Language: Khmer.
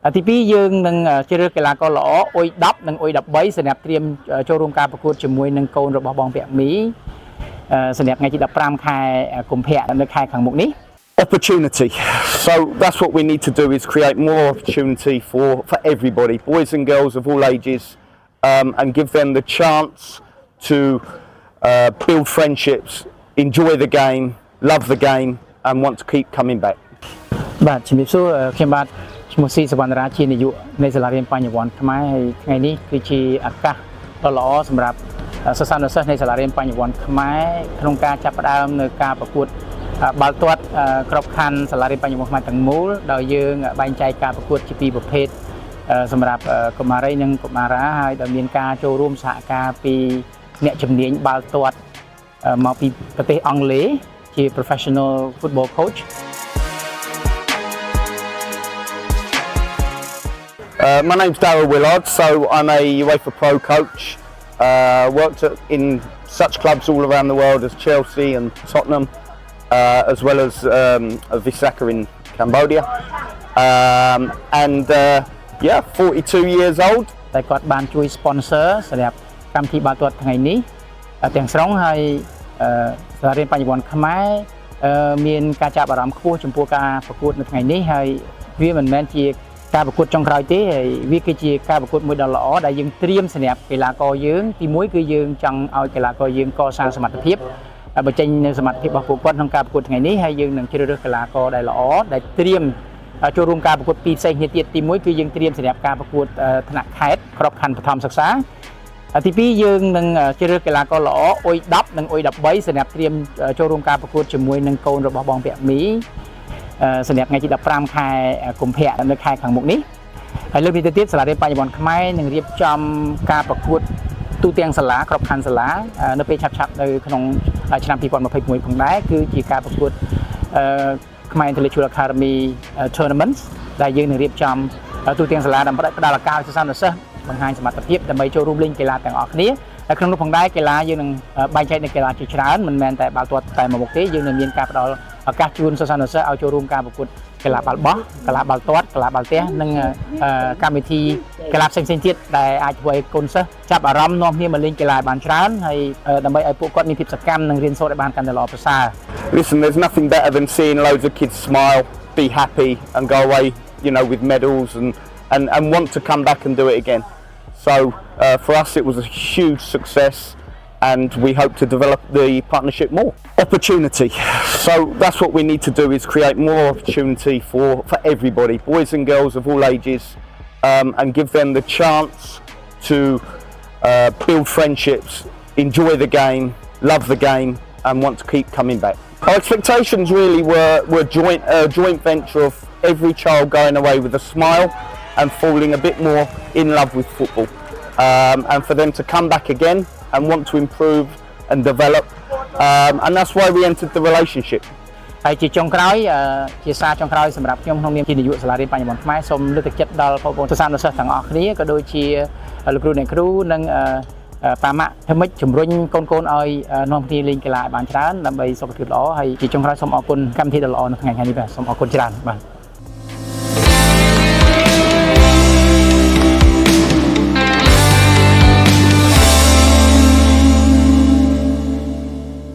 ទី2យើងនឹងជ្រើសរើសកីឡាករល្អអុយ10និងអុយ13សម្រាប់ត្រៀមចូលរួមការប្រកួតជាមួយនឹងកូនរបស់បងពាក់មីសម្រាប់ថ្ងៃទី15ខែកុម្ភៈនៅខែខាងមុខនេះ Opportunity. So that's what we need to do is create more opportunity for everybody, boys and girls of all ages, and give them the chance to build friendships, enjoy the game, love the game, and want to keep coming back. បាទជំរាបសួរខ្ញុំបាទឈ្មោះស៊ីសវណ្ណរាជានាយកនៃសាលារៀនបញ្ញវន្តខ្មែរហើយថ្ងៃនេះគឺជាឱកាសដ៏ល្អសម្រាប់សិស្សានុសិស្សនៃសាលារៀនបញ្ញវន្តខ្មែរក្នុងការចាប់ផ្ដើមនៅការប្រកួតបាល់ទាត់ក្របខ័ណ្ឌសាលារៀនបញ្ញវន្តខ្មែរទាំងមូលដោយយើងបែងចែកការប្រកួតជាពីរប្រភេទសម្រាប់កុមារីនិងកុមារាហើយដែលមានការចូលរួមសហការពីអ្នកជំនាញបាល់ទាត់មកពីប្រទេសអង់គ្លេសជា professional football coach. My name's Darryl Willard, so I'm a UEFA Pro coach. Worked in such clubs all around the world as Chelsea and Tottenham, as well as Visaka in Cambodia. And 42 years old. តែគាត់បានជួយ sponsor សម្រាប់កម្មវិធីបាល់ទាត់ថ្ងៃនេះទាំងស្រុងហើយសាលារៀនបញ្ញវន្តខ្មែរមានការចាប់អារម្មណ៍ខ្ពស់ចំពោះការប្រកួតនៅថ្ងៃនេះហើយវាមិនមែនជាការប្រកួតចុងក្រោយទេហើយវាគឺជាការប្រកួតមួយដ៏ល្អដែលយើងត្រៀមសម្រាប់កីឡាករយើងទី1គឺយើងចង់ឲ្យកីឡាករយើងកសាងសមត្ថភាពបញ្ចេញនូវសមត្ថភាពរបស់ពួកគាត់ក្នុងការប្រកួតថ្ងៃនេះហើយយើងនឹងជ្រើសរើសកីឡាករដែលល្អដែលត្រៀមចូលរួមការប្រកួតពីរផ្សេងគ្នាទៀតទី1គឺយើងត្រៀមសម្រាប់ការប្រកួតថ្នាក់ខេត្តក្របខ័ណ្ឌបឋមសិក្សាទី2យើងនឹងជ្រើសរើសកីឡាករល្អអុយ10និងអុយ13សម្រាប់ត្រៀមចូលរួមការប្រកួតជាមួយនឹងកូនរបស់បងពាក់មីសម្រាប់ថ្ងៃទី15ខែកុម្ភៈនៅខែខាងមុខនេះហើយលើកនេះទៅទៀតសាលារៀនបញ្ញវន្តខ្មែរនឹងរៀបចំការប្រកួតទូទាំងសាលាក្របខ័ណ្ឌសាលានៅពេលឆាប់ៗនៅក្នុងឆ្នាំ2021ផងដែរគឺជាការប្រកួតខ្មែរ Intellectual Academy Tournaments ដែលយើងនឹងរៀបចំទូទាំងសាលាដើម្បីផ្ដល់ឱកាសឲ្យសិស្សានុសិស្សបង្ហាញសមត្ថភាពដើម្បីចូលរួមលេងកីឡាទាំងអស់គ្នាហើយក្នុងនោះផងដែរកីឡាយើងនឹងបែងចែកនៅកីឡាជាច្រើនមិនមែនតែបាល់ទាត់តែមួយមុខទេយើងនឹងមានការផ្ដល់ឱកាសជូនសិស្សានុសិស្សឲ្យចូលរួមការប្រកួតកីឡាបាល់បោះកីឡាបាល់ទាត់កីឡាបាល់ទះនិងកម្មវិធីកីឡាផ្សេងៗទៀតដែលអាចធ្វើឲ្យកូនសិស្សចាប់អារម្មណ៍នាំគ្នាមកលេងកីឡាបានច្រើនហើយដើម្បីឲ្យពួកគាត់មានភាពសកម្មនិងរៀនសូត្រឲ្យបានកាន់តែល្អប្រសើរ Listen, there's nothing better than seeing loads of kids smile, be happy, and go away, with medals and want to come back and do it again. So for us, it was a huge success, and we hope to develop the partnership more. Opportunity. So that's what we need to do is create more opportunity for everybody, boys and girls of all ages, and give them the chance to build friendships, enjoy the game, love the game, and want to keep coming back. Our expectations really were joint venture of every child going away with a smile and falling a bit more in love with football, and for them to come back again and want to improve and develop, and that's why we entered the relationship. ហើយជាចុងក្រោយជាសារចុងក្រោយសម្រាប់ខ្ញុំក្នុងនាមជានាយកសាលារៀនបញ្ញវន្តខ្មែរសូមលើកទឹកចិត្តដល់បងប្អូនសិស្សានុសិស្សទាំងអស់គ្នាក៏ដូចជាលោកគ្រូអ្នកគ្រូនិងប៉ាម៉ាក់ធ្វើម៉េចជំរុញកូនៗឲ្យនាំគ្នាលេងកីឡាឲ្យបានច្រើនដើម្បីសុខភាពល្អហើយជាចុងក្រោយសូមអរគុណកម្មវិធីដ៏ល្អនៅថ្ងៃនេះបាទសូមអរគុណច្រើនបាទ